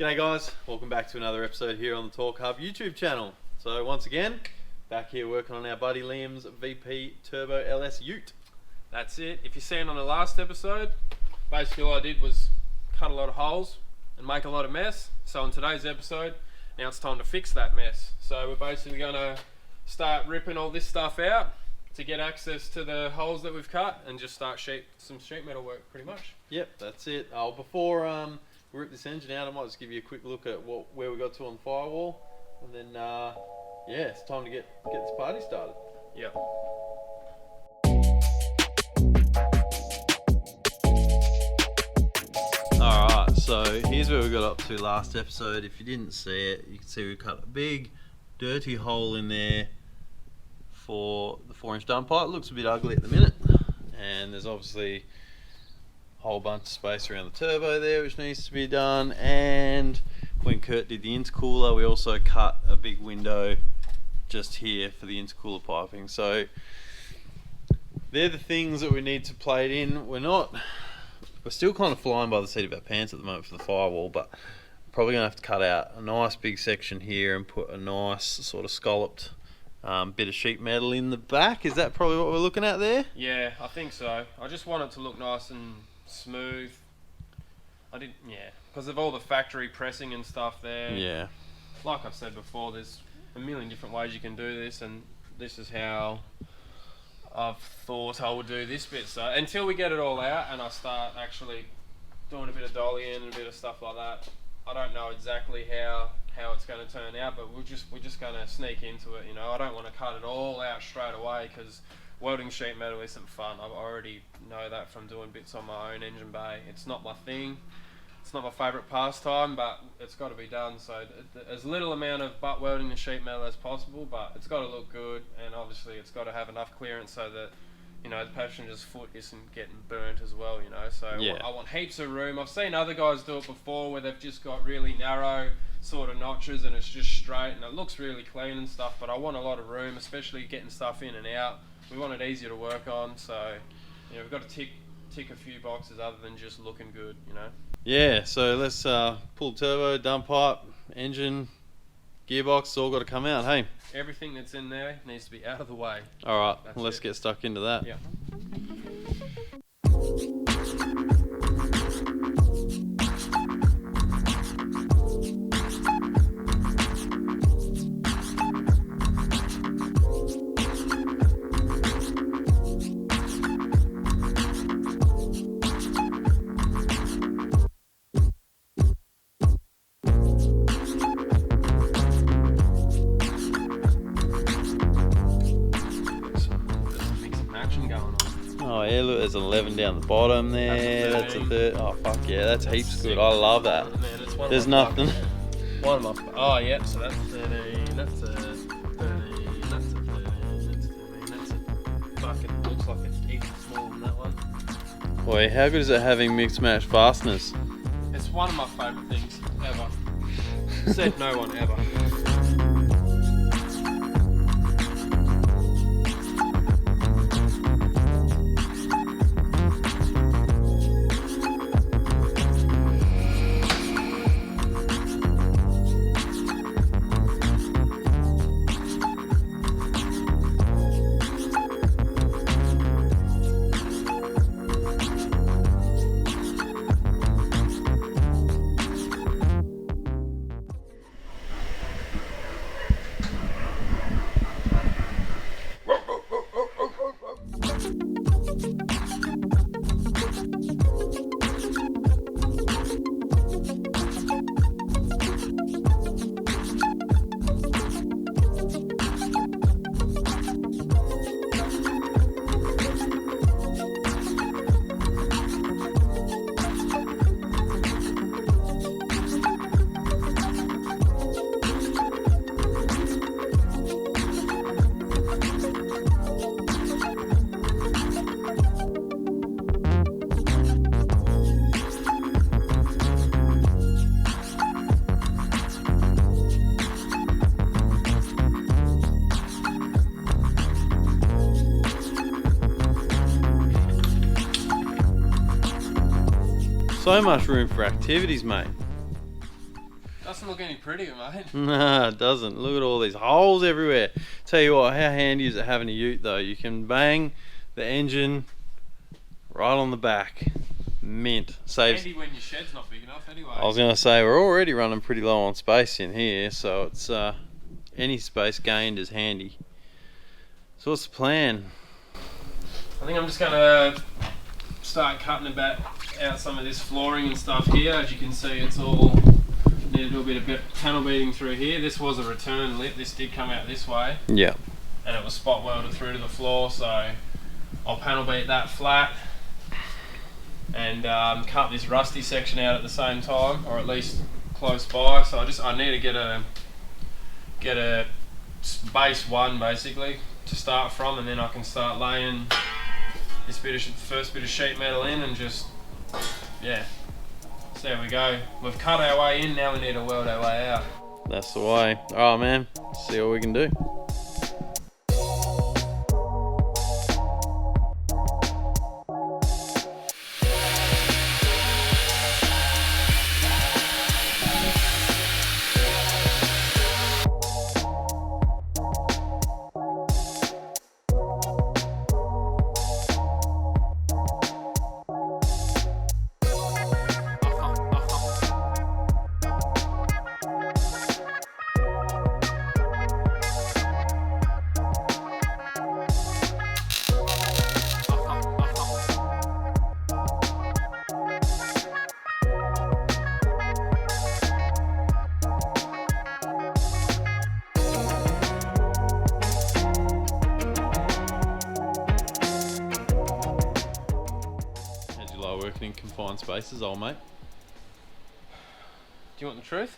G'day guys, welcome back to another episode here on the Torq Hub YouTube channel. So once again, back here working on our buddy Liam's VP Turbo LS Ute. That's it. If you're seeing on the last episode, basically all I did was cut a lot of holes and make a lot of mess. So in today's episode, now it's time to fix that mess. So we're basically going to start ripping all this stuff out to get access to the holes that we've cut and just start some sheet metal work pretty much. Yep, that's it. Before we rip this engine out, I might just give you a quick look at where we got to on the firewall, and then yeah, it's time to get this party started. Yep. Alright, so here's where we got up to last episode. If you didn't see it, you can see we cut a big dirty hole in there for the 4-inch dump pipe. It looks a bit ugly at the minute, and there's obviously a whole bunch of space around the turbo there which needs to be done. And when Kurt did the intercooler, we also cut a big window just here for the intercooler piping. So they're the things that we need to plate in. We're still kind of flying by the seat of our pants at the moment for the firewall, but probably gonna have to cut out a nice big section here and put a nice sort of scalloped bit of sheet metal in the back. Is that probably what we're looking at there? Yeah, I think so. I just want it to look nice and smooth. Because of all the factory pressing and stuff there. Yeah. Like I've said before, there's a million different ways you can do this, and this is how I've thought I would do this bit. So until we get it all out and I start actually doing a bit of dollying and a bit of stuff like that, I don't know exactly how it's going to turn out, but we're just going to sneak into it, you know. I don't want to cut it all out straight away because welding sheet metal isn't fun. I already know that from doing bits on my own engine bay. It's not my thing. It's not my favourite pastime, but it's got to be done. So as little amount of butt welding the sheet metal as possible, but it's got to look good, and obviously it's got to have enough clearance so that, you know, the passenger's foot isn't getting burnt as well, you know. So yeah. I want heaps of room. I've seen other guys do it before where they've just got really narrow sort of notches and it's just straight and it looks really clean and stuff, but I want a lot of room, especially getting stuff in and out. We want it easier to work on, so you know, we've got to tick a few boxes other than just looking good, you know. Yeah, so let's pull turbo, dump pipe, engine, gearbox, it's all got to come out, hey? Everything that's in there needs to be out of the way. Alright, let's get stuck into that. Yeah. Oh yeah, look, there's an 11 down the bottom there. That's a 30. Oh fuck yeah, that's heaps good. I love that. Man, there's nothing. One of my. Oh yeah, so that's 13. That's a 13. That's a 13. That's 13. That's a fucking. Looks like it's even smaller than that one. Boy, how good is it having mixed match fasteners? It's one of my favourite things ever. Said no one ever. So much room for activities, mate. Doesn't look any prettier, mate. Nah, it doesn't. Look at all these holes everywhere. Tell you what, how handy is it having a ute though? You can bang the engine right on the back. Mint. Saves. Handy when your shed's not big enough anyway. I was going to say, we're already running pretty low on space in here, so it's any space gained is handy. So what's the plan? I think I'm just going to start cutting out some of this flooring and stuff here. As you can see, it's all need to do a bit of panel beating through here. This was a return lip. This did come out this way. Yeah. And it was spot welded through to the floor, so I'll panel beat that flat and cut this rusty section out at the same time, or at least close by. So I need to get a base one basically to start from, and then I can start laying this first bit of sheet metal in and just, yeah, see how we go. We've cut our way in, now we need to weld our way out. That's the way. Alright man, see what we can do. Working in confined spaces, old mate. Do you want the truth?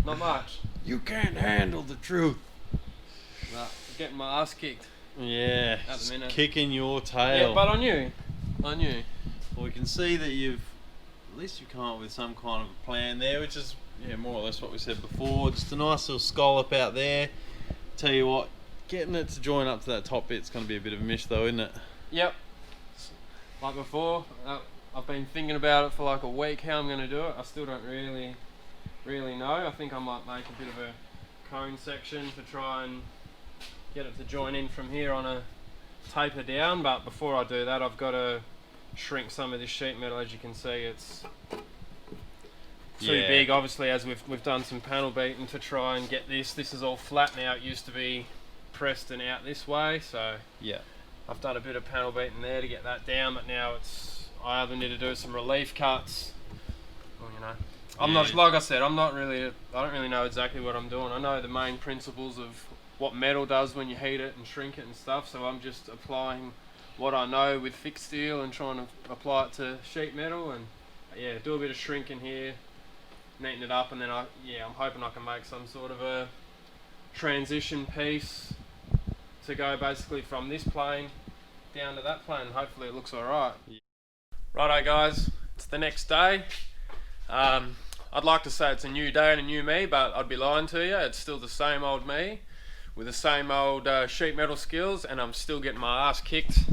Not much. You can't handle the truth. Nah, getting my ass kicked. Yeah, at the minute. Kicking your tail. Yeah, but I knew. Well, we can see that at least you've come up with some kind of a plan there, which is more or less what we said before. Just a nice little scallop out there. Tell you what, getting it to join up to that top bit's going to be a bit of a mish though, isn't it? Yep. Like before, I've been thinking about it for like a week how I'm going to do it. I still don't really know. I think I might make a bit of a cone section to try and get it to join in from here on a taper down, but before I do that I've got to shrink some of this sheet metal. As you can see, it's too big, obviously, as we've done some panel beating to try and get this is all flat now. It used to be pressed and out this way, so yeah, I've done a bit of panel beating there to get that down, but now I either need to do some relief cuts, or, I'm not, like I said, I don't really know exactly what I'm doing. I know the main principles of what metal does when you heat it and shrink it and stuff, so I'm just applying what I know with fixed steel and trying to apply it to sheet metal, and do a bit of shrinking here, neaten it up, and then I'm hoping I can make some sort of a transition piece to go basically from this plane down to that plane. Hopefully it looks alright. Righto guys, it's the next day. I'd like to say it's a new day and a new me, but I'd be lying to you. It's still the same old me with the same old sheet metal skills, and I'm still getting my ass kicked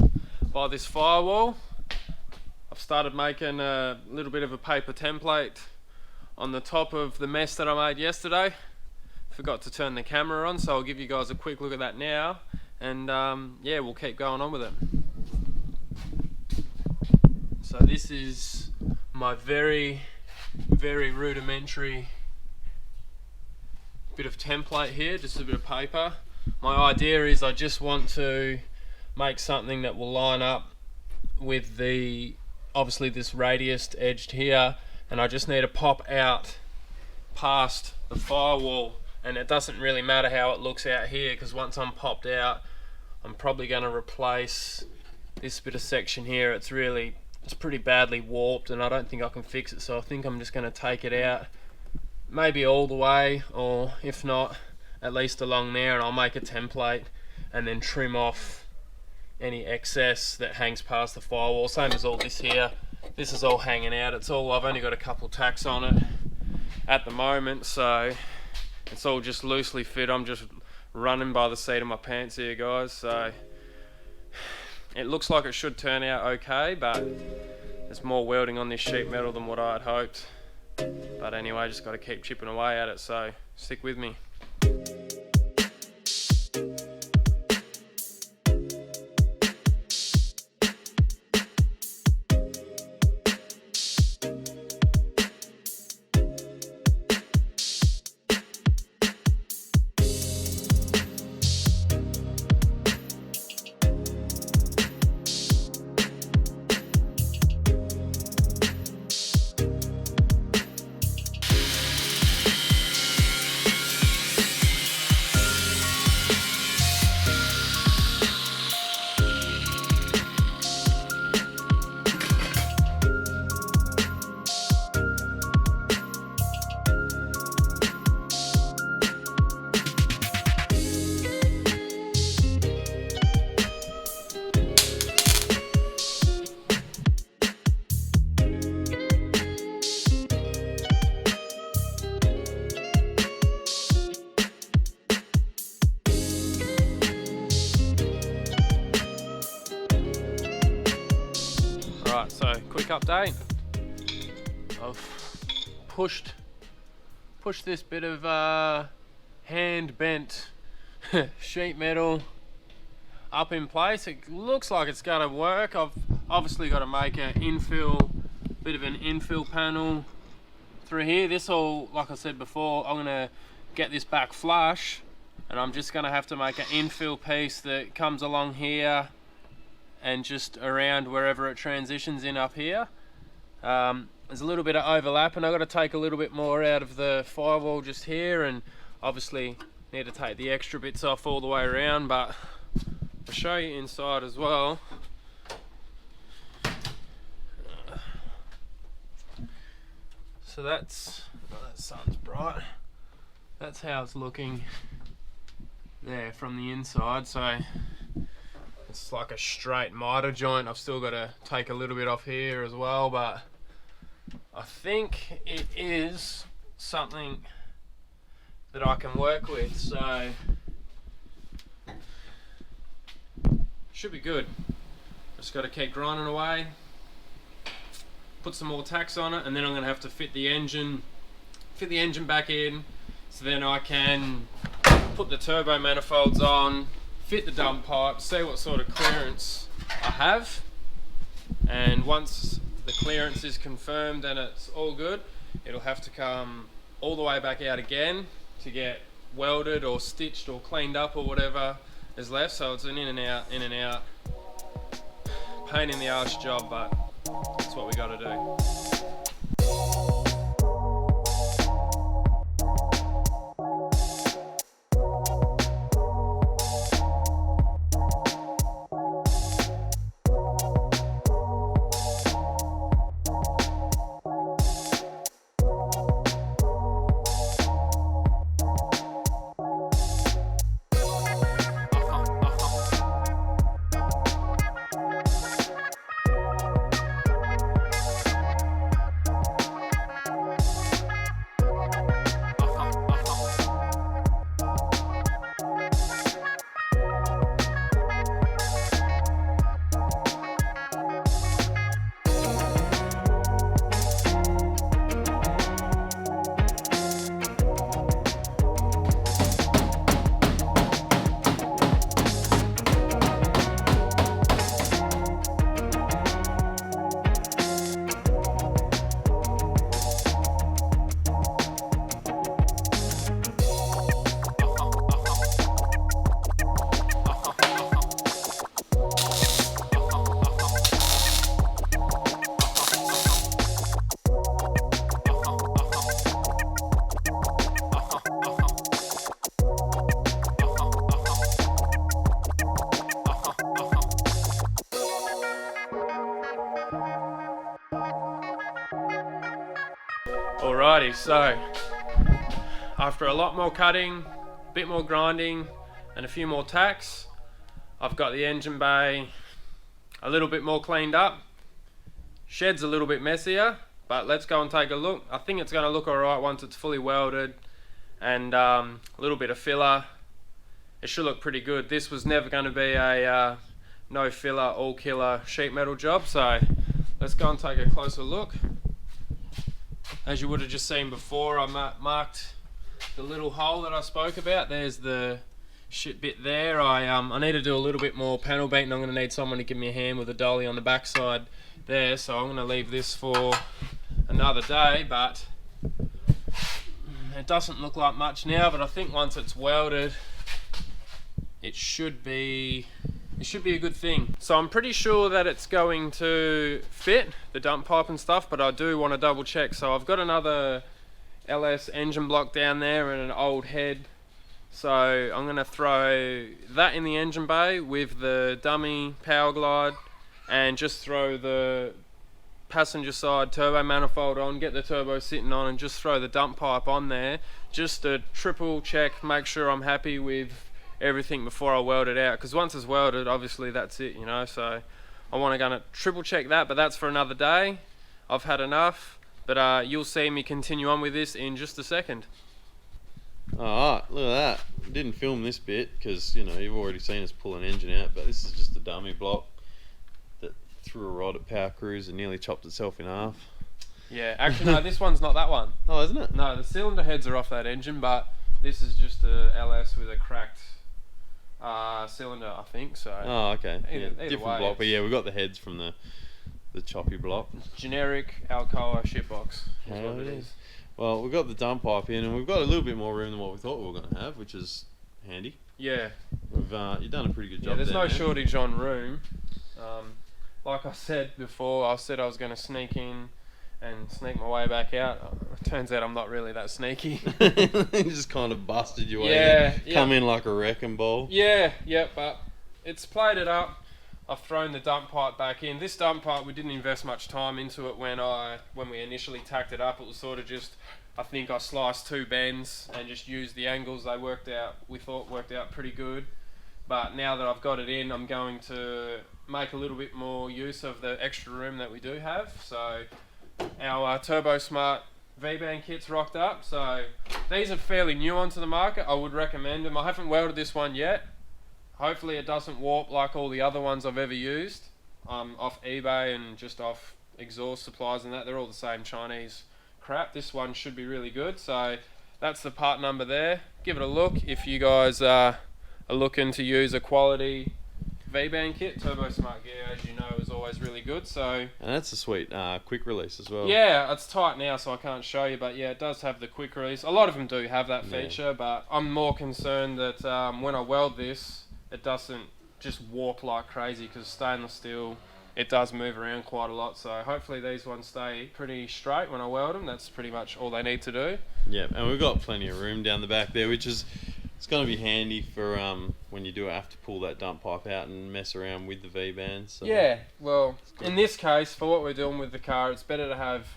by this firewall. I've started making a little bit of a paper template on the top of the mess that I made yesterday. Forgot to turn the camera on, so I'll give you guys a quick look at that now, and we'll keep going on with it. So this is my very rudimentary bit of template here, just a bit of paper. My idea is I just want to make something that will line up with obviously this radius edged here, and I just need to pop out past the firewall, and it doesn't really matter how it looks out here, because once I'm popped out, I'm probably going to replace this bit of section here. It's pretty badly warped, and I don't think I can fix it, so I think I'm just going to take it out, maybe all the way, or if not, at least along there, and I'll make a template and then trim off any excess that hangs past the firewall. Same as all this here. This is all hanging out. I've only got a couple tacks on it at the moment, so it's all just loosely fit. I'm just running by the seat of my pants here, guys, so it looks like it should turn out okay, but there's more welding on this sheet metal than what I had hoped. But anyway, just got to keep chipping away at it, so stick with me. Right, so quick update. I've pushed this bit of hand bent sheet metal up in place. It looks like it's going to work. I've obviously got to make bit of an infill panel through here. This all, like I said before, I'm going to get this back flush, and I'm just going to have to make an infill piece that comes along here and just around wherever it transitions in up here. There's a little bit of overlap, and I've got to take a little bit more out of the firewall just here, and obviously need to take the extra bits off all the way around, but I'll show you inside as well. So that's, oh, that sun's bright. That's how it's looking there from the inside. So it's like a straight miter joint. I've still got to take a little bit off here as well, but I think it is something that I can work with, so should be good. Just got to keep grinding away, put some more tacks on it, and then I'm going to have to fit the engine back in, so then I can put the turbo manifolds on, fit the dump pipe, see what sort of clearance I have, and once the clearance is confirmed and it's all good, it'll have to come all the way back out again to get welded or stitched or cleaned up or whatever is left. So it's an in and out pain in the arse job, but that's what we got to do. Alrighty, so after a lot more cutting, a bit more grinding, and a few more tacks, I've got the engine bay a little bit more cleaned up. Shed's a little bit messier, but let's go and take a look. I think it's going to look alright once it's fully welded, and a little bit of filler. It should look pretty good. This was never going to be a no filler, all killer sheet metal job, so let's go and take a closer look. as you would have just seen before, I marked the little hole that I spoke about. There's the shit bit there. I need to do a little bit more panel beating. I'm going to need someone to give me a hand with a dolly on the backside there, so I'm going to leave this for another day, but it doesn't look like much now, but I think once it's welded it should be a good thing. So I'm pretty sure that it's going to fit the dump pipe and stuff, but I do want to double check. So I've got another LS engine block down there and an old head, so I'm going to throw that in the engine bay with the dummy power glide and just throw the passenger side turbo manifold on, get the turbo sitting on, and just throw the dump pipe on there just to triple check, make sure I'm happy with everything before I weld it out, because once it's welded, obviously that's it, you know. So I want to go and triple check that, but that's for another day. I've had enough, but you'll see me continue on with this in just a second. Alright, look at that. Didn't film this bit because, you know, you've already seen us pull an engine out, but this is just a dummy block that threw a rod at power cruise and nearly chopped itself in half. Yeah, actually no, this one's not that one. Oh, isn't it? No, the cylinder heads are off that engine, but this is just a LS with a cracked cylinder, I think. So. Oh, okay. Either Different way, block, but yeah, we got the heads from the choppy block. Generic Alcoa shitbox is what it is. Well, we've got the dump pipe in, and we've got a little bit more room than what we thought we were going to have, which is handy. Yeah. You've done a pretty good job. Yeah, there's there, no man. shortage on room. Like I said before, I said I was going to sneak in and sneak my way back out. It turns out I'm not really that sneaky. You just kind of busted your way in. Come in like a wrecking ball. Yeah, but it's played it up. I've thrown the dump pipe back in. This dump pipe, we didn't invest much time into it when we initially tacked it up. It was sort of just, I think I sliced 2 bends and just used the angles we thought worked out pretty good. But now that I've got it in, I'm going to make a little bit more use of the extra room that we do have. So our Turbo Smart V-band kit's rocked up. So these are fairly new onto the market. I would recommend them. I haven't welded this one yet. Hopefully it doesn't warp like all the other ones I've ever used off eBay and just off exhaust supplies and that. They're all the same Chinese crap. This one should be really good. So that's the part number there. Give it a look if you guys are looking to use a quality V-band kit. Turbo Smart gear, as you know, is always really good. So, and that's a sweet quick release as well. Yeah, it's tight now, so I can't show you, but yeah, it does have the quick release. A lot of them do have that feature, but I'm more concerned that when I weld this, it doesn't just warp like crazy, because stainless steel, it does move around quite a lot. So hopefully these ones stay pretty straight when I weld them. That's pretty much all they need to do. Yeah, and we've got plenty of room down the back there, which is it's going to be handy for when you do have to pull that dump pipe out and mess around with the V-band. So yeah, well, in this case, for what we're doing with the car, it's better to have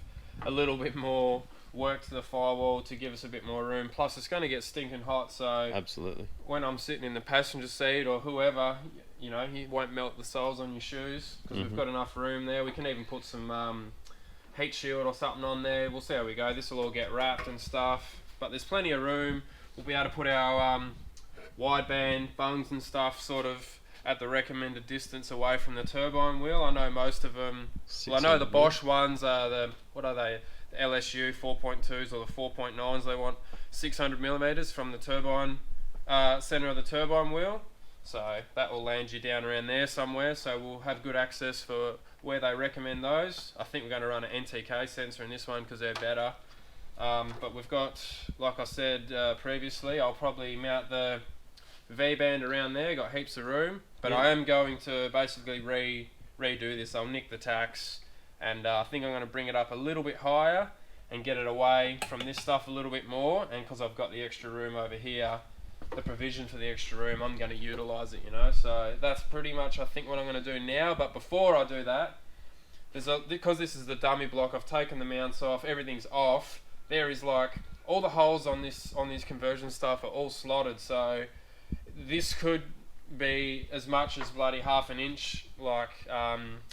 a little bit more work to the firewall to give us a bit more room. Plus, it's going to get stinking hot, so absolutely, when I'm sitting in the passenger seat or whoever, you know, you won't melt the soles on your shoes because we've got enough room there. We can even put some heat shield or something on there. We'll see how we go. This will all get wrapped and stuff, but there's plenty of room. We'll be able to put our wideband bungs and stuff sort of at the recommended distance away from the turbine wheel. I know most of them, well, I know the Bosch ones are the, what are they, the LSU 4.2s or the 4.9s, they want 600 millimeters from the turbine, center of the turbine wheel. So that will land you down around there somewhere, so we'll have good access for where they recommend those. I think we're going to run an NTK sensor in this one because they're better. But we've got, like I said previously, I'll probably mount the V-band around there, got heaps of room, but I am going to basically redo this. I'll nick the tacks, and I think I'm going to bring it up a little bit higher and get it away from this stuff a little bit more, and because I've got the extra room over here, the provision for the extra room, I'm going to utilise it, you know. So that's pretty much I think what I'm going to do now. But before I do that, because this is the dummy block, I've taken the mounts off, everything's off. There is like all the holes on these conversion stuff are all slotted, so this could be as much as bloody half an inch like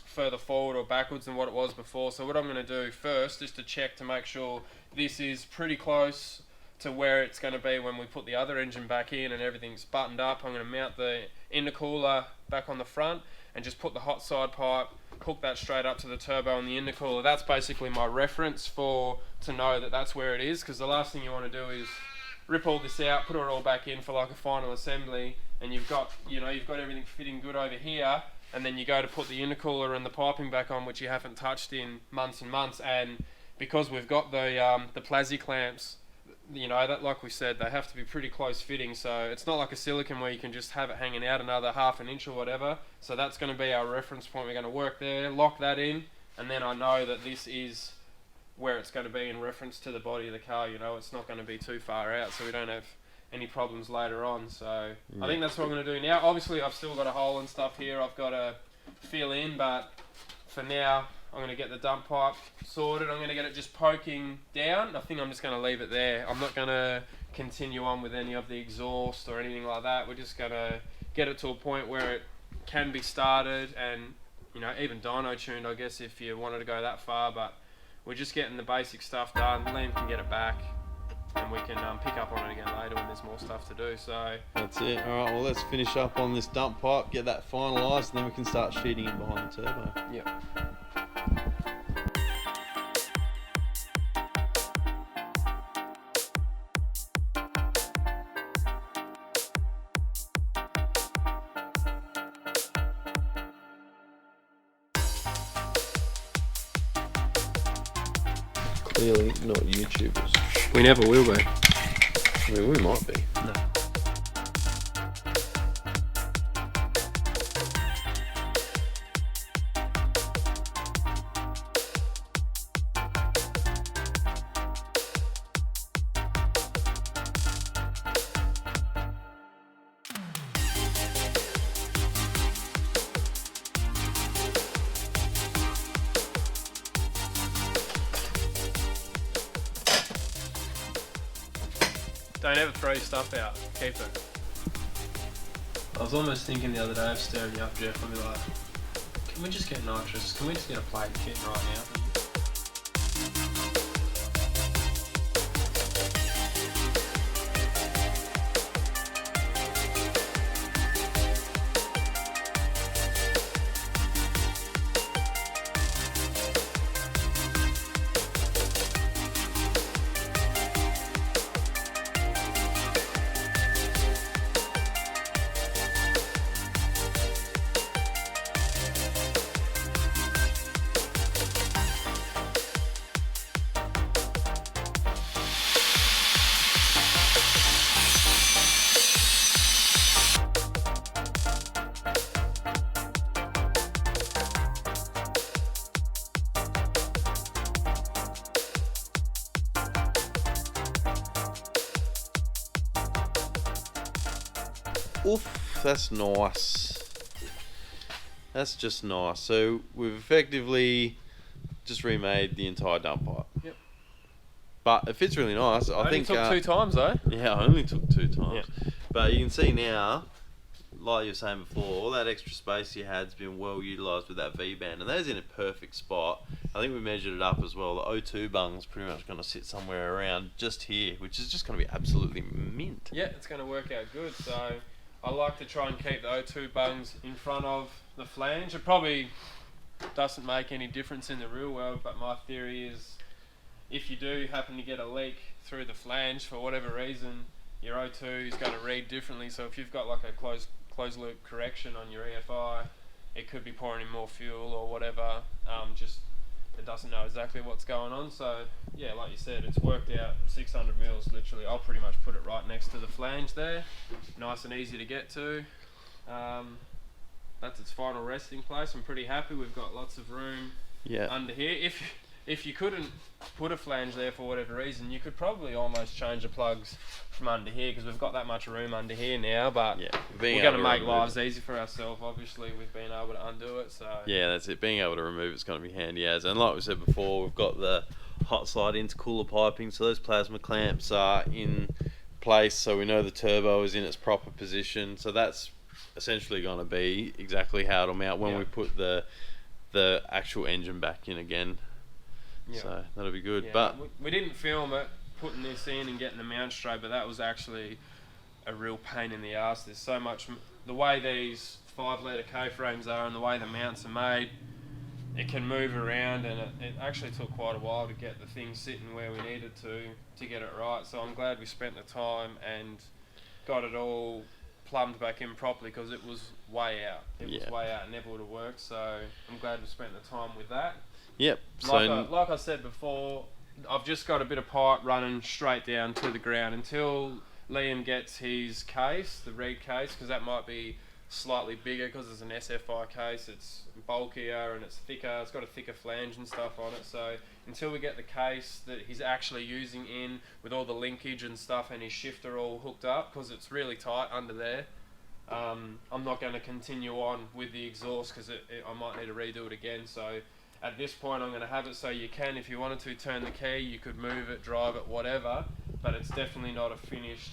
further forward or backwards than what it was before. So what I'm going to do first is to check to make sure this is pretty close to where it's going to be when we put the other engine back in and everything's buttoned up. I'm going to mount the intercooler back on the front and just put the hot side pipe hook that straight up to the turbo and the intercooler. That's basically my reference to know that that's where it is, because the last thing you want to do is rip all this out, put it all back in for like a final assembly, and you've got everything fitting good over here, and then you go to put the intercooler and the piping back on, which you haven't touched in months and months. And because we've got the plasy clamps, that, like we said, they have to be pretty close fitting, so it's not like a silicone where you can just have it hanging out another half an inch or whatever. So that's going to be our reference point. We're going to work there, lock that in, and then I know that this is where it's going to be in reference to the body of the car. It's not going to be too far out, so we don't have any problems later on. So I think that's what I'm going to do now. Obviously I've still got a hole and stuff here I've got to fill in, but for now I'm going to get the dump pipe sorted. I'm going to get it just poking down. I think I'm just going to leave it there. I'm not going to continue on with any of the exhaust or anything like that. We're just going to get it to a point where it can be started and even dyno tuned, I guess, if you wanted to go that far. But we're just getting the basic stuff done. Liam can get it back, and we can pick up on it again later when there's more stuff to do. So that's it. All right, well, let's finish up on this dump pipe, get that finalised, and then we can start sheeting it behind the turbo. Yep. Clearly not YouTubers. We never will be. I mean, we might be. No. Don't ever throw your stuff out. Keep it. I was almost thinking the other day of stirring you up, Jeff. I'd be like, can we just get nitrous? Can we just get a plate kit right now? Oof, that's nice. That's just nice. So we've effectively just remade the entire dump pipe. Yep. But it fits really nice. I think took 2 times though. Yeah, I only took 2 times. Yeah. But you can see now, like you were saying before, all that extra space you had's been well utilised with that V-band, and that is in a perfect spot. I think we measured it up as well. The O2 bung's pretty much going to sit somewhere around just here, which is just going to be absolutely mint. Yeah, it's going to work out good. So I like to try and keep the O2 bungs in front of the flange. It probably doesn't make any difference in the real world, but my theory is if you do happen to get a leak through the flange for whatever reason, your O2 is going to read differently. So if you've got like a closed loop correction on your EFI, it could be pouring in more fuel or whatever. Just it doesn't know exactly what's going on. So yeah, like you said, it's worked out. 600 mils literally. I'll pretty much put it right next to the flange there, nice and easy to get to. That's its final resting place. I'm pretty happy. We've got lots of room under here. If you couldn't put a flange there for whatever reason, you could probably almost change the plugs from under here, because we've got that much room under here now. But Yeah, we're going to make lives easy for ourselves, obviously, with being able to undo it. So Yeah, that's it. Being able to remove it's going to be handy as. And like we said before, we've got the hot slide intercooler piping, so those plasma clamps are in place, so we know the turbo is in its proper position. So that's essentially going to be exactly how it'll mount when we put the actual engine back in again. Yeah. So that'll be good. Yeah, But we didn't film it putting this in and getting the mount straight, but that was actually a real pain in the ass. There's so much, the way these 5-litre K-frames are and the way the mounts are made, it can move around, and it actually took quite a while to get the thing sitting where we needed to get it right. So I'm glad we spent the time and got it all plumbed back in properly, because it was way out. It was way out, and never would have worked. So I'm glad we spent the time with that. Yep. Like I said before, I've just got a bit of pipe running straight down to the ground until Liam gets his case, the red case, because that might be slightly bigger because it's an SFI case. It's bulkier and it's thicker. It's got a thicker flange and stuff on it. So until we get the case that he's actually using in with all the linkage and stuff and his shifter all hooked up, because it's really tight under there, I'm not going to continue on with the exhaust, because I might need to redo it again. So at this point I'm going to have it so you can, if you wanted to turn the key, you could move it, drive it, whatever, but it's definitely not a finished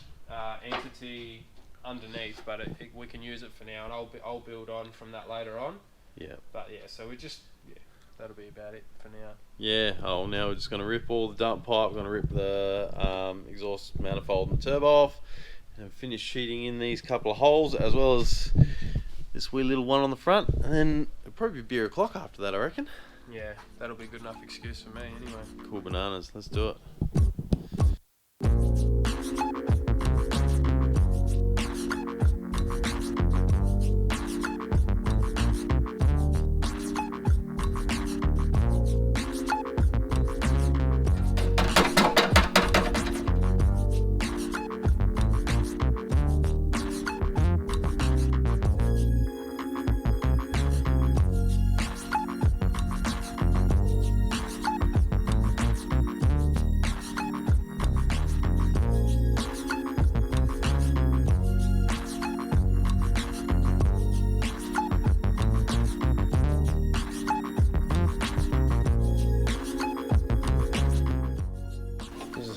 entity underneath, but we can use it for now, and I'll build on from that later on. Yeah. But yeah, so that'll be about it for now. Yeah. Oh, now we're just going to rip all the dump pipe. We're going to rip the exhaust manifold and turbo off, and finish sheeting in these couple of holes, as well as this wee little one on the front, and then it'll probably be beer o'clock after that, I reckon. Yeah, that'll be a good enough excuse for me anyway. Cool bananas. Let's do it.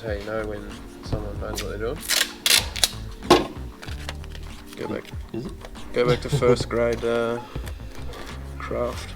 How you know when someone knows what they're doing. Go back to first grade craft.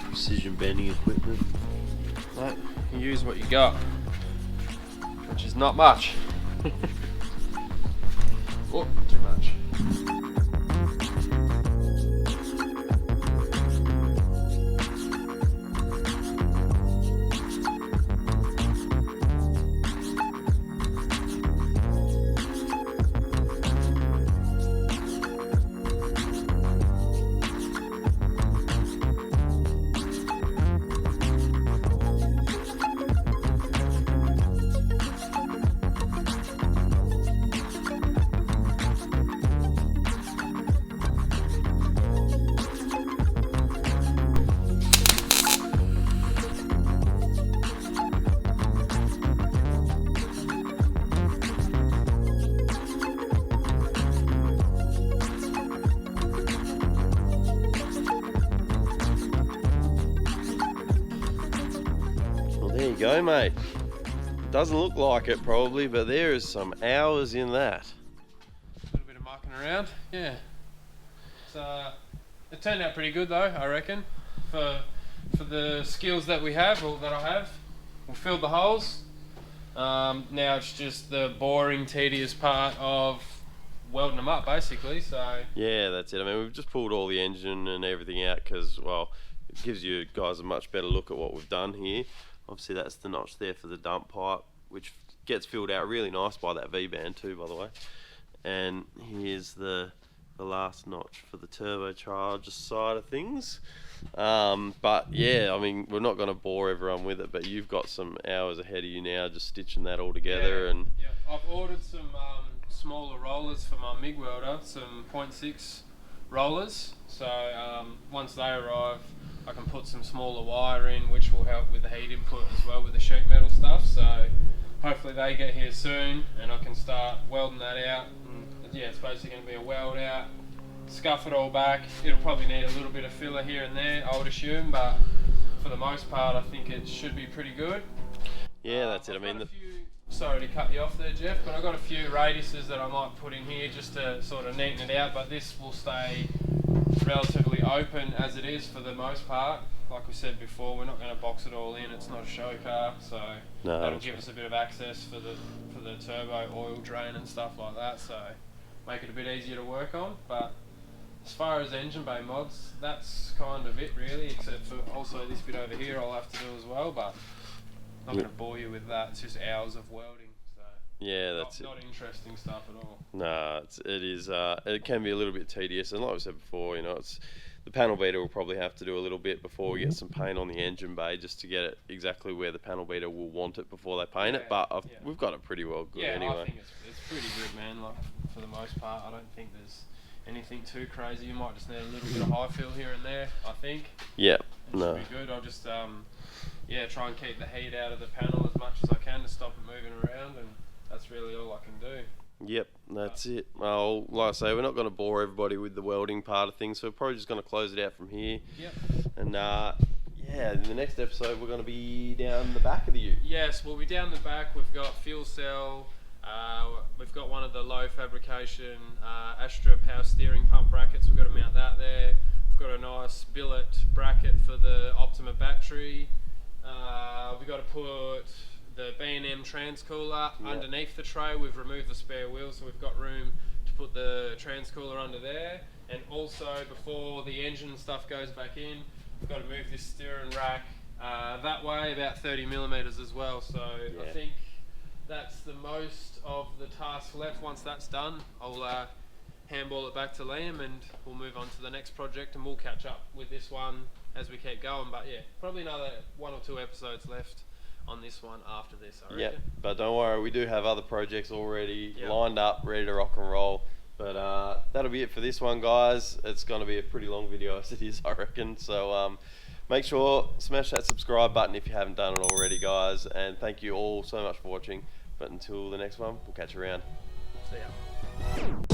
Precision bending equipment. Right, you use what you got, which is not much. Oh, too much. There you go, mate. Doesn't look like it probably, but there is some hours in that. A little bit of mucking around, yeah. So it turned out pretty good though, I reckon, for the skills that we have, or that I have. We filled the holes. Now it's just the boring, tedious part of welding them up, basically. So yeah, that's it. I mean, we've just pulled all the engine and everything out because, well, it gives you guys a much better look at what we've done here. Obviously that's the notch there for the dump pipe, which gets filled out really nice by that V-band too, by the way. And here's the the last notch for the turbocharger side of things. But yeah, I mean, we're not going to bore everyone with it, but you've got some hours ahead of you now just stitching that all together. And yeah, I've ordered some smaller rollers for my MIG welder, some 0.6 rollers, so once they arrive I can put some smaller wire in, which will help with the heat input as well with the sheet metal stuff. So hopefully they get here soon and I can start welding that out. And yeah, it's basically going to be a weld out, scuff it all back. It'll probably need a little bit of filler here and there, I would assume, but for the most part I think it should be pretty good. Yeah, that's it. I mean, sorry to cut you off there, Jeff, but I've got a few radiuses that I might put in here just to sort of neaten it out, but this will stay relatively open as it is for the most part. Like we said before, we're not going to box it all in, it's not a show car, so no, that'll give us a bit of access for the turbo oil drain and stuff like that, so make it a bit easier to work on. But as far as engine bay mods, that's kind of it really, except for also this bit over here I'll have to do as well, but I'm not going to bore you with that. It's just hours of welding, so yeah, that's not interesting stuff at all. Nah, it is. It can be a little bit tedious, and like I said before, you know, it's the panel beater will probably have to do a little bit before we get some paint on the engine bay, just to get it exactly where the panel beater will want it before they paint it. But we've got it pretty well good anyway. I think it's pretty good, man. Like for the most part, I don't think there's anything too crazy. You might just need a little bit of high fill here and there, I think. Yeah, no. Should be good. I'll just try and keep the heat out of the panel as much as I can to stop it moving around, and that's really all I can do. Yep, that's it. Well, like I say, we're not going to bore everybody with the welding part of things, so we're probably just going to close it out from here. Yep. And yeah, in the next episode we're going to be down the back of the ute. Yes, we'll be down the back. We've got fuel cell. We've got one of the low fabrication Astra power steering pump brackets. We've got to mount that there. We've got a nice billet bracket for the Optima battery. We've got to put the B&M transcooler underneath the tray. We've removed the spare wheel, so we've got room to put the transcooler under there. And also, before the engine and stuff goes back in, we've got to move this steering rack that way, about 30 millimeters as well. So I think that's the most of the task left. Once that's done, I'll handball it back to Liam and we'll move on to the next project, and we'll catch up with this one as we keep going. But yeah, probably another 1 or 2 episodes left on this one after this, I reckon. Yeah, but don't worry, we do have other projects already lined up, ready to rock and roll. But that'll be it for this one, guys. It's going to be a pretty long video as it is, I reckon. So make sure, smash that subscribe button if you haven't done it already, guys. And thank you all so much for watching. But until the next one, we'll catch you around. See ya.